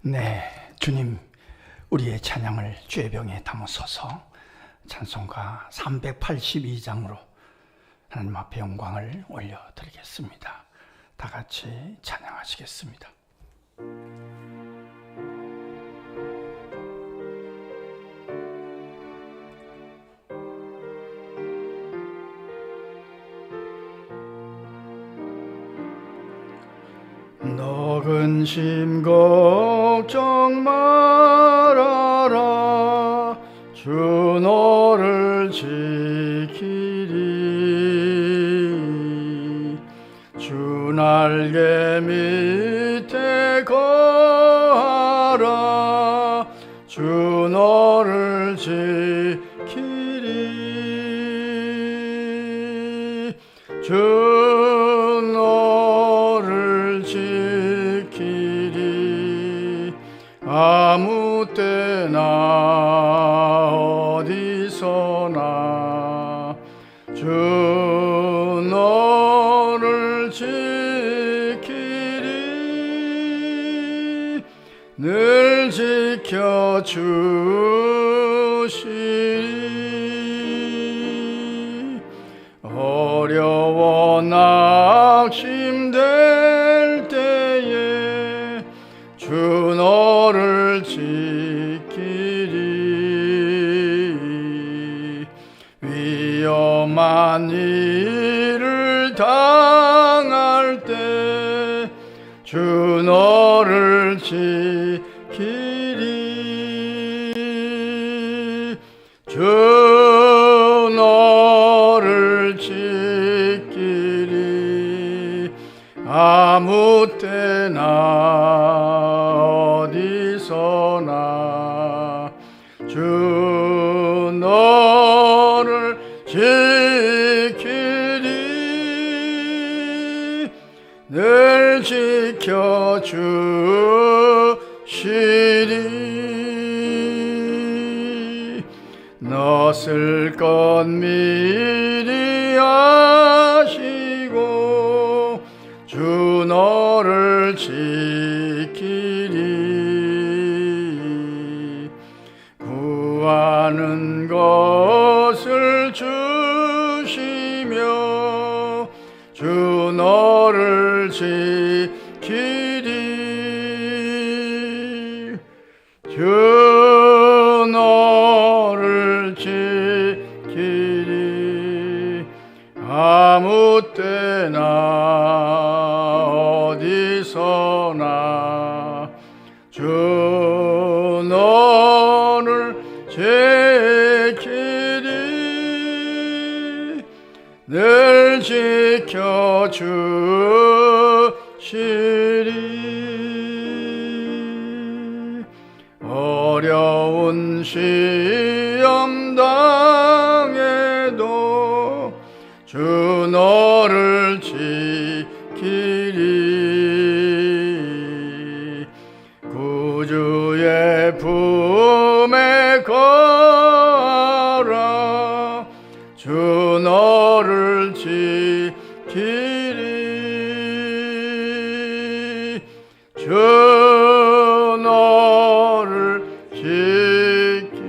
네, 주님, 우리의 찬양을 주의 병에 담으소서. 찬송가 382장으로 하나님 앞에 영광을 올려드리겠습니다. 다 같이 찬양하시겠습니다. 너 근심 걱정 말아라. 주 너를 지키리. 주 날개 밑에 거하라. 주 너를 지키리. 주 아무 때나 어디서나 주 너를 지키리. 늘 지켜주시리. 어려워 낙심될 때에 주 너를 지키리. 위험한 일을 당할 때 주 너를 지키리. 주 너를 지키리. 아무 때나 어디서나 주 너를 지키리. 늘 지켜주시리. 너 쓸 것 미리 아시고 주 너를 지키리. 구하는 것을 주시며 주 너를 지키리. 주 너를 지키리. 아무 때나 어디서나 주 너를 지키리. 늘 지켜주시리. 어려운 시험 당해도 주 너를 지키리. 구주의 품에 거하라. 주 너를 지키리. 주 너를 지키리.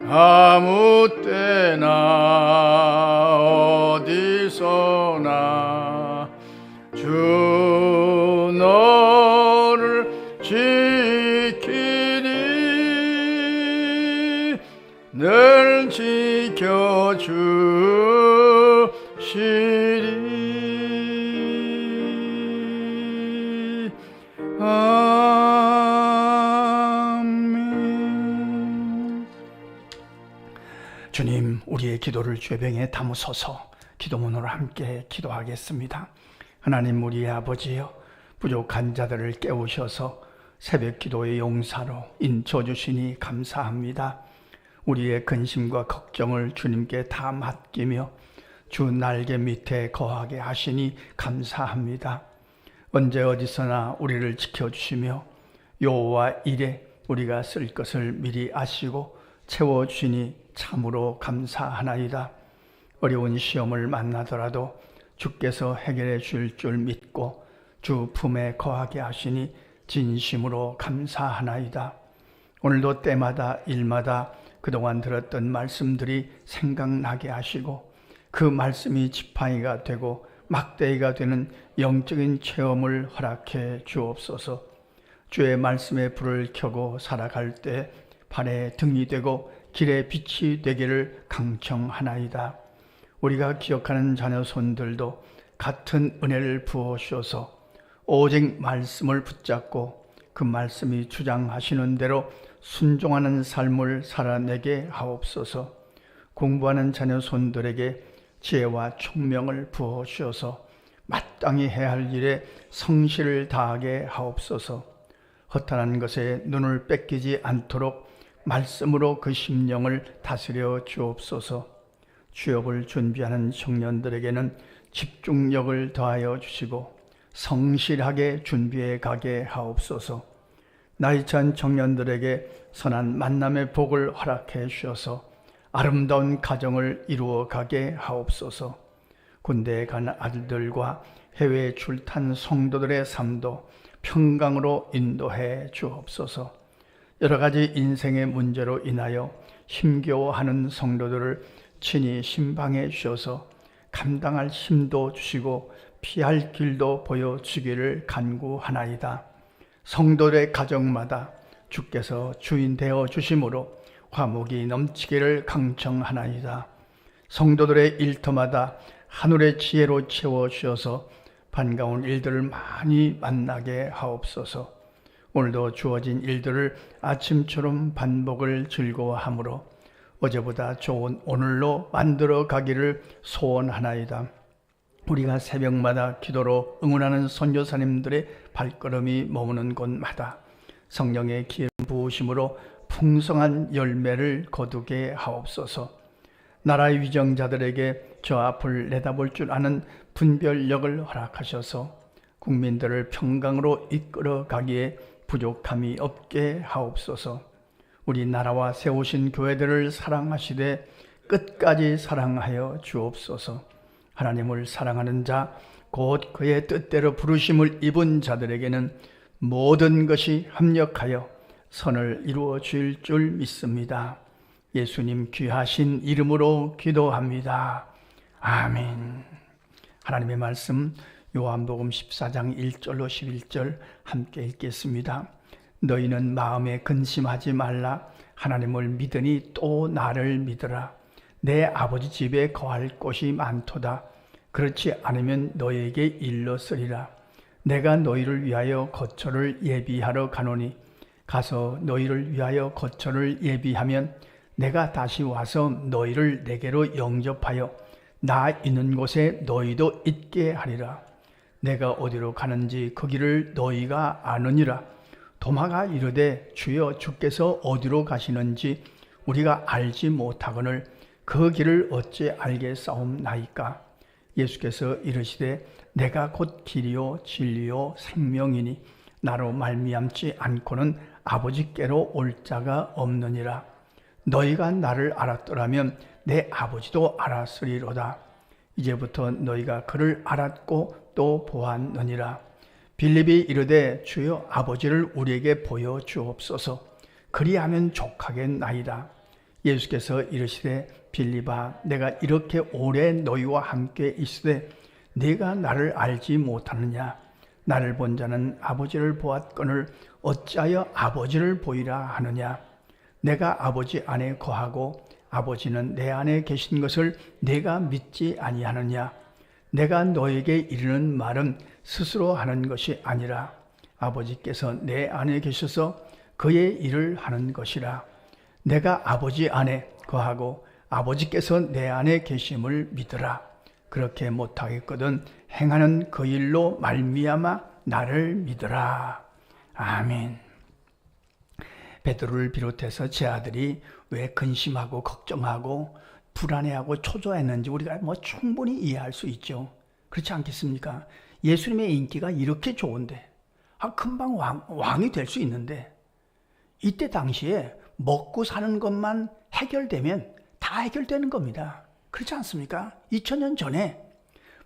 아무 때나 어디서나 주 너를 지키리. 늘 지켜주시리. 아멘. 주님, 우리의 기도를 주의 병에 담으소서. 기도문으로 함께 기도하겠습니다. 하나님, 우리의 아버지여, 부족한 자들을 깨우셔서 새벽 기도의 용사로 인쳐주시니 감사합니다. 우리의 근심과 걱정을 주님께 다 맡기며 주 날개 밑에 거하게 하시니 감사합니다. 언제 어디서나 우리를 지켜주시며 여호와 일에 우리가 쓸 것을 미리 아시고 채워주시니 참으로 감사하나이다. 어려운 시험을 만나더라도 주께서 해결해 줄 줄 믿고 주 품에 거하게 하시니 진심으로 감사하나이다. 오늘도 때마다 일마다 그동안 들었던 말씀들이 생각나게 하시고 그 말씀이 지팡이가 되고 막대기가 되는 영적인 체험을 허락해 주옵소서. 주의 말씀에 불을 켜고 살아갈 때 발에 등이 되고 길에 빛이 되기를 강청하나이다. 우리가 기억하는 자녀 손들도 같은 은혜를 부어주셔서 오직 말씀을 붙잡고 그 말씀이 주장하시는 대로 순종하는 삶을 살아내게 하옵소서. 공부하는 자녀 손들에게 지혜와 총명을 부어주셔서 마땅히 해야 할 일에 성실을 다하게 하옵소서. 허탄한 것에 눈을 뺏기지 않도록 말씀으로 그 심령을 다스려 주옵소서. 취업을 준비하는 청년들에게는 집중력을 더하여 주시고 성실하게 준비해 가게 하옵소서. 나이 찬 청년들에게 선한 만남의 복을 허락해 주셔서 아름다운 가정을 이루어 가게 하옵소서. 군대에 간 아들들과 해외에 출탄 성도들의 삶도 평강으로 인도해 주옵소서. 여러 가지 인생의 문제로 인하여 힘겨워하는 성도들을 친히 신방해 주셔서 감당할 힘도 주시고 피할 길도 보여주기를 간구하나이다. 성도들의 가정마다 주께서 주인 되어 주심으로 화목이 넘치기를 강청하나이다. 성도들의 일터마다 하늘의 지혜로 채워주셔서 반가운 일들을 많이 만나게 하옵소서. 오늘도 주어진 일들을 아침처럼 반복을 즐거워하므로 어제보다 좋은 오늘로 만들어 가기를 소원하나이다. 우리가 새벽마다 기도로 응원하는 선교사님들의 발걸음이 머무는 곳마다 성령의 기름 부으심으로 풍성한 열매를 거두게 하옵소서. 나라의 위정자들에게 저 앞을 내다볼 줄 아는 분별력을 허락하셔서 국민들을 평강으로 이끌어 가기에 부족함이 없게 하옵소서. 우리 나라와 세우신 교회들을 사랑하시되 끝까지 사랑하여 주옵소서. 하나님을 사랑하는 자, 곧 그의 뜻대로 부르심을 입은 자들에게는 모든 것이 합력하여 선을 이루어 줄 줄 믿습니다. 예수님 귀하신 이름으로 기도합니다. 아멘. 하나님의 말씀 요한복음 14장 1절로 11절 함께 읽겠습니다. 너희는 마음에 근심하지 말라. 하나님을 믿으니 또 나를 믿으라. 내 아버지 집에 거할 곳이 많도다. 그렇지 않으면 너희에게 일렀으리라. 내가 너희를 위하여 거처를 예비하러 가노니 가서 너희를 위하여 거처를 예비하면 내가 다시 와서 너희를 내게로 영접하여 나 있는 곳에 너희도 있게 하리라. 내가 어디로 가는지 그 길을 너희가 아느니라. 도마가 이르되 주여 주께서 어디로 가시는지 우리가 알지 못하거늘 그 길을 어찌 알겠사옵나이까. 예수께서 이르시되 내가 곧 길이요 진리요 생명이니 나로 말미암지 않고는 아버지께로 올 자가 없느니라. 너희가 나를 알았더라면 내 아버지도 알았으리로다. 이제부터 너희가 그를 알았고 또 보았느니라. 빌립이 이르되 주여 아버지를 우리에게 보여주옵소서. 그리하면 족하겠나이다. 예수께서 이르시되 빌립아 내가 이렇게 오래 너희와 함께 있으되 네가 나를 알지 못하느냐. 나를 본 자는 아버지를 보았거늘 어찌하여 아버지를 보이라 하느냐. 내가 아버지 안에 거하고 아버지는 내 안에 계신 것을 내가 믿지 아니하느냐. 내가 너에게 이르는 말은 스스로 하는 것이 아니라 아버지께서 내 안에 계셔서 그의 일을 하는 것이라. 내가 아버지 안에 거하고 아버지께서 내 안에 계심을 믿으라. 그렇게 못하겠거든 행하는 그 일로 말미암아 나를 믿으라. 아멘. 베드로를 비롯해서 제 아들이 왜 근심하고 걱정하고 불안해하고 초조했는지 우리가 충분히 이해할 수 있죠. 그렇지 않겠습니까? 예수님의 인기가 이렇게 좋은데 금방 왕이 될 수 있는데 이때 당시에 먹고 사는 것만 해결되면 다 해결되는 겁니다. 그렇지 않습니까? 2000년 전에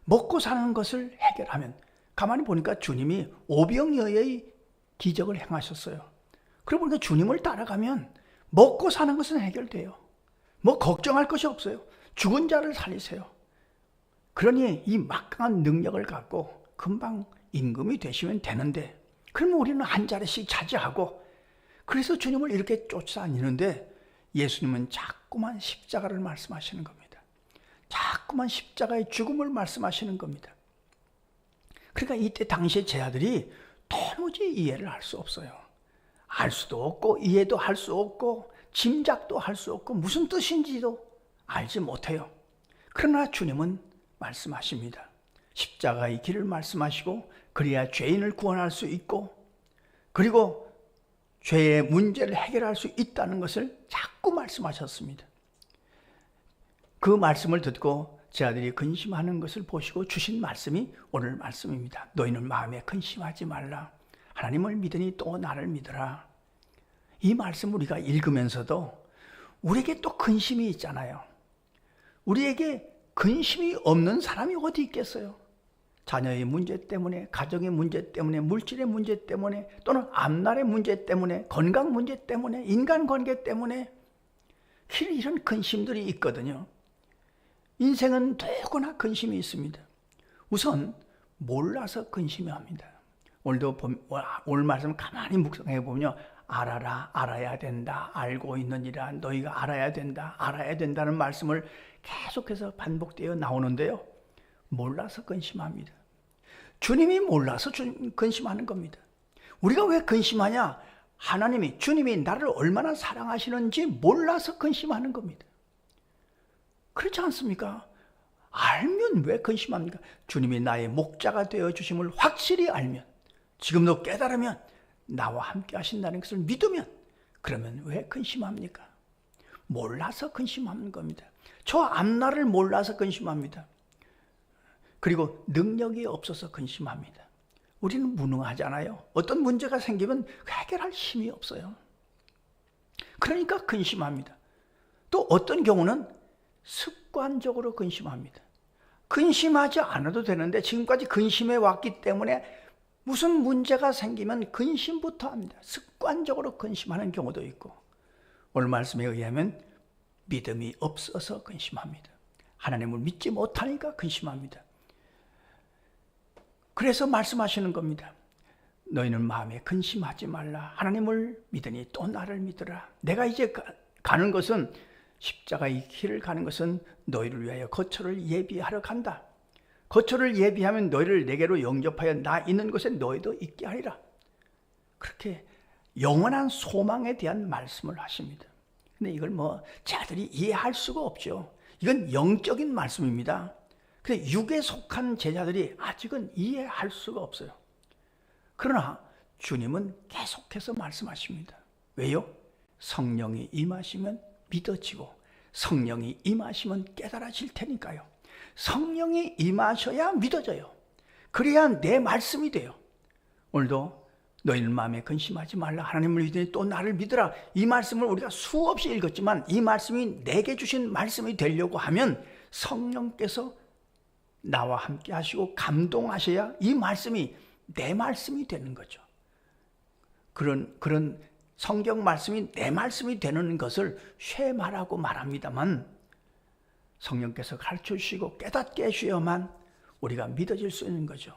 먹고 사는 것을 해결하면 가만히 보니까 주님이 오병이어의 기적을 행하셨어요. 그러고 보니까 주님을 따라가면 먹고 사는 것은 해결돼요. 뭐 걱정할 것이 없어요. 죽은 자를 살리세요. 그러니 이 막강한 능력을 갖고 금방 임금이 되시면 되는데, 그러면 우리는 한 자리씩 차지하고, 그래서 주님을 이렇게 쫓아다니는데 예수님은 자꾸만 십자가를 말씀하시는 겁니다. 자꾸만 십자가의 죽음을 말씀하시는 겁니다. 그러니까 이때 당시의 제자들이 도무지 이해를 할 수 없어요. 알 수도 없고 이해도 할 수 없고 짐작도 할 수 없고 무슨 뜻인지도 알지 못해요. 그러나 주님은 말씀하십니다. 십자가의 길을 말씀하시고, 그래야 죄인을 구원할 수 있고, 그리고 죄의 문제를 해결할 수 있다는 것을 자꾸 말씀하셨습니다. 그 말씀을 듣고 제자들이 근심하는 것을 보시고 주신 말씀이 오늘 말씀입니다. 너희는 마음에 근심하지 말라. 하나님을 믿으니 또 나를 믿으라. 이 말씀 우리가 읽으면서도 우리에게 또 근심이 있잖아요. 우리에게 근심이 없는 사람이 어디 있겠어요? 자녀의 문제 때문에, 가정의 문제 때문에, 물질의 문제 때문에, 또는 앞날의 문제 때문에, 건강 문제 때문에, 인간관계 때문에 이런 근심들이 있거든요. 인생은 누구나 근심이 있습니다. 우선 몰라서 근심이 합니다. 오늘 말씀 가만히 묵상해 보면요, 알아라, 알아야 된다, 알고 있느니라, 너희가 알아야 된다, 알아야 된다는 말씀을 계속해서 반복되어 나오는데요, 몰라서 근심합니다. 주님이 몰라서 근심하는 겁니다. 우리가 왜 근심하냐? 주님이 나를 얼마나 사랑하시는지 몰라서 근심하는 겁니다. 그렇지 않습니까? 알면 왜 근심합니까? 주님이 나의 목자가 되어주심을 확실히 알면, 지금도 깨달으면, 나와 함께 하신다는 것을 믿으면, 그러면 왜 근심합니까? 몰라서 근심하는 겁니다. 저 앞날을 몰라서 근심합니다. 그리고 능력이 없어서 근심합니다. 우리는 무능하잖아요. 어떤 문제가 생기면 해결할 힘이 없어요. 그러니까 근심합니다. 또 어떤 경우는 습관적으로 근심합니다. 근심하지 않아도 되는데 지금까지 근심해 왔기 때문에 무슨 문제가 생기면 근심부터 합니다. 습관적으로 근심하는 경우도 있고, 오늘 말씀에 의하면 믿음이 없어서 근심합니다. 하나님을 믿지 못하니까 근심합니다. 그래서 말씀하시는 겁니다. 너희는 마음에 근심하지 말라. 하나님을 믿으니 또 나를 믿으라. 내가 이제 가는 것은, 십자가의 길을 가는 것은 너희를 위하여 거처를 예비하러 간다. 거처를 예비하면 너희를 내게로 영접하여 나 있는 곳에 너희도 있게 하리라. 그렇게 영원한 소망에 대한 말씀을 하십니다. 근데 이걸 자들이 이해할 수가 없죠. 이건 영적인 말씀입니다. 근데 육에 속한 제자들이 아직은 이해할 수가 없어요. 그러나 주님은 계속해서 말씀하십니다. 왜요? 성령이 임하시면 믿어지고, 성령이 임하시면 깨달아질 테니까요. 성령이 임하셔야 믿어져요. 그래야 내 말씀이 돼요. 오늘도 너희는 마음에 근심하지 말라. 하나님을 믿으니 또 나를 믿으라. 이 말씀을 우리가 수없이 읽었지만 이 말씀이 내게 주신 말씀이 되려고 하면 성령께서 나와 함께 하시고 감동하셔야 이 말씀이 내 말씀이 되는 거죠. 그런 성경 말씀이 내 말씀이 되는 것을 쉐마라고 말합니다만, 성령께서 가르쳐 주시고 깨닫게 해주셔야만 우리가 믿어질 수 있는 거죠.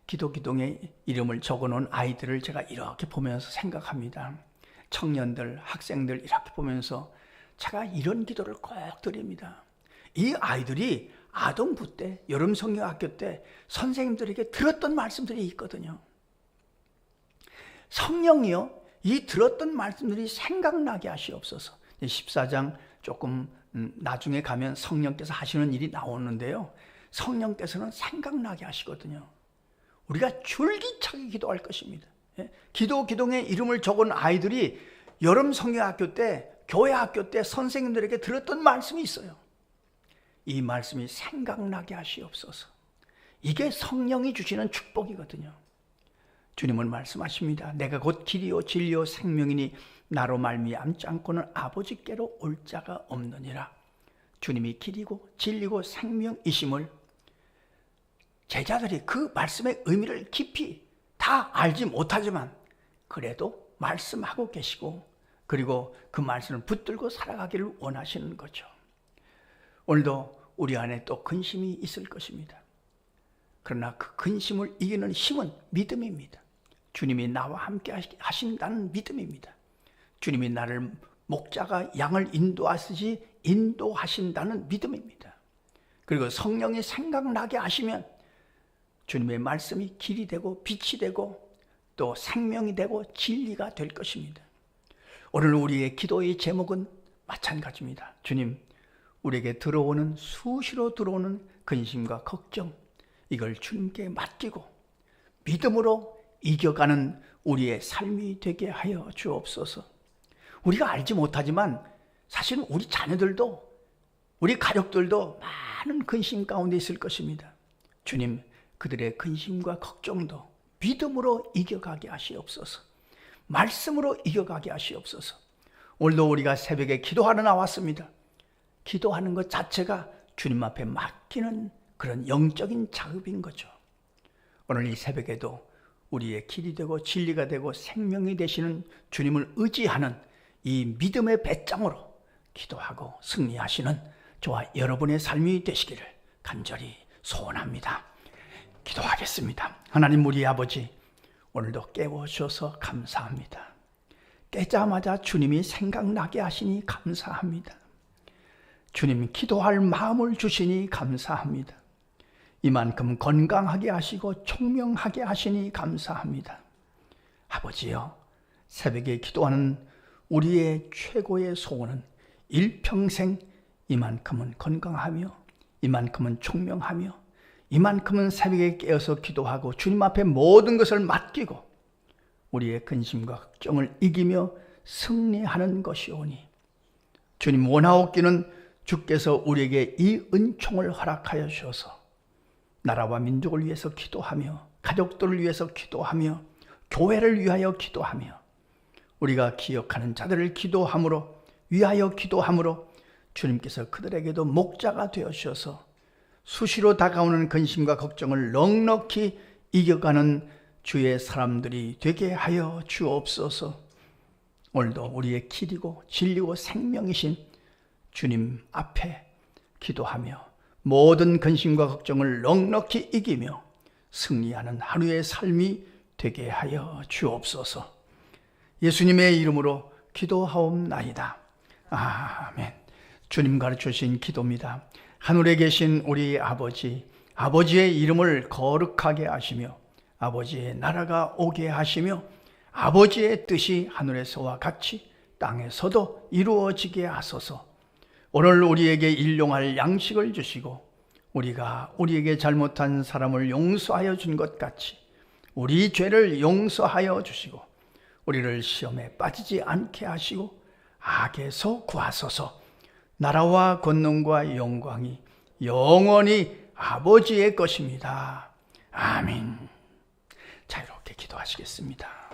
기도기둥에 이름을 적어놓은 아이들을 제가 이렇게 보면서 생각합니다. 청년들, 학생들 이렇게 보면서 제가 이런 기도를 꼭 드립니다. 이 아이들이 아동부 때, 여름 성경학교 때 선생님들에게 들었던 말씀들이 있거든요. 성령이요, 이 들었던 말씀들이 생각나게 하시옵소서. 14장 조금 나중에 가면 성령께서 하시는 일이 나오는데요, 성령께서는 생각나게 하시거든요. 우리가 줄기차게 기도할 것입니다. 기도기둥에 이름을 적은 아이들이 여름 성경학교 때, 교회 학교 때 선생님들에게 들었던 말씀이 있어요. 이 말씀이 생각나게 하시옵소서. 이게 성령이 주시는 축복이거든요. 주님은 말씀하십니다. 내가 곧 길이요 진리요 생명이니 나로 말미암지 않고는 아버지께로 올 자가 없느니라. 주님이 길이고 진리고 생명이심을 제자들이 그 말씀의 의미를 깊이 다 알지 못하지만 그래도 말씀하고 계시고 그리고 그 말씀을 붙들고 살아가기를 원하시는 거죠. 오늘도 우리 안에 또 근심이 있을 것입니다. 그러나 그 근심을 이기는 힘은 믿음입니다. 주님이 나와 함께 하신다는 믿음입니다. 주님이 나를 목자가 양을 인도하듯이 인도하신다는 믿음입니다. 그리고 성령이 생각나게 하시면 주님의 말씀이 길이 되고 빛이 되고 또 생명이 되고 진리가 될 것입니다. 오늘 우리의 기도의 제목은 마찬가지입니다. 주님, 우리에게 수시로 들어오는 근심과 걱정, 이걸 주님께 맡기고 믿음으로 이겨가는 우리의 삶이 되게 하여 주옵소서. 우리가 알지 못하지만 사실은 우리 자녀들도 우리 가족들도 많은 근심 가운데 있을 것입니다. 주님, 그들의 근심과 걱정도 믿음으로 이겨가게 하시옵소서. 말씀으로 이겨가게 하시옵소서. 오늘도 우리가 새벽에 기도하러 나왔습니다. 기도하는 것 자체가 주님 앞에 맡기는 그런 영적인 작업인 거죠. 오늘 이 새벽에도 우리의 길이 되고 진리가 되고 생명이 되시는 주님을 의지하는 이 믿음의 배짱으로 기도하고 승리하시는 저와 여러분의 삶이 되시기를 간절히 소원합니다. 기도하겠습니다. 하나님 우리 아버지, 오늘도 깨워주셔서 감사합니다. 깨자마자 주님이 생각나게 하시니 감사합니다. 주님, 기도할 마음을 주시니 감사합니다. 이만큼 건강하게 하시고 총명하게 하시니 감사합니다. 아버지여, 새벽에 기도하는 우리의 최고의 소원은 일평생 이만큼은 건강하며 이만큼은 총명하며 이만큼은 새벽에 깨어서 기도하고 주님 앞에 모든 것을 맡기고 우리의 근심과 걱정을 이기며 승리하는 것이오니 주님, 원하옵기는 주께서 우리에게 이 은총을 허락하여 주셔서 나라와 민족을 위해서 기도하며 가족들을 위해서 기도하며 교회를 위하여 기도하며 우리가 기억하는 자들을 위하여 기도함으로 주님께서 그들에게도 목자가 되어 주셔서 수시로 다가오는 근심과 걱정을 넉넉히 이겨가는 주의 사람들이 되게 하여 주옵소서. 오늘도 우리의 길이고 진리고 생명이신 주님 앞에 기도하며 모든 근심과 걱정을 넉넉히 이기며 승리하는 하루의 삶이 되게 하여 주옵소서. 예수님의 이름으로 기도하옵나이다. 아멘. 주님 가르쳐주신 기도입니다. 하늘에 계신 우리 아버지, 아버지의 이름을 거룩하게 하시며 아버지의 나라가 오게 하시며 아버지의 뜻이 하늘에서와 같이 땅에서도 이루어지게 하소서. 오늘 우리에게 일용할 양식을 주시고 우리가 우리에게 잘못한 사람을 용서하여 준 것 같이 우리 죄를 용서하여 주시고 우리를 시험에 빠지지 않게 하시고 악에서 구하소서. 나라와 권능과 영광이 영원히 아버지의 것입니다. 아멘. 자, 이렇게 기도하시겠습니다.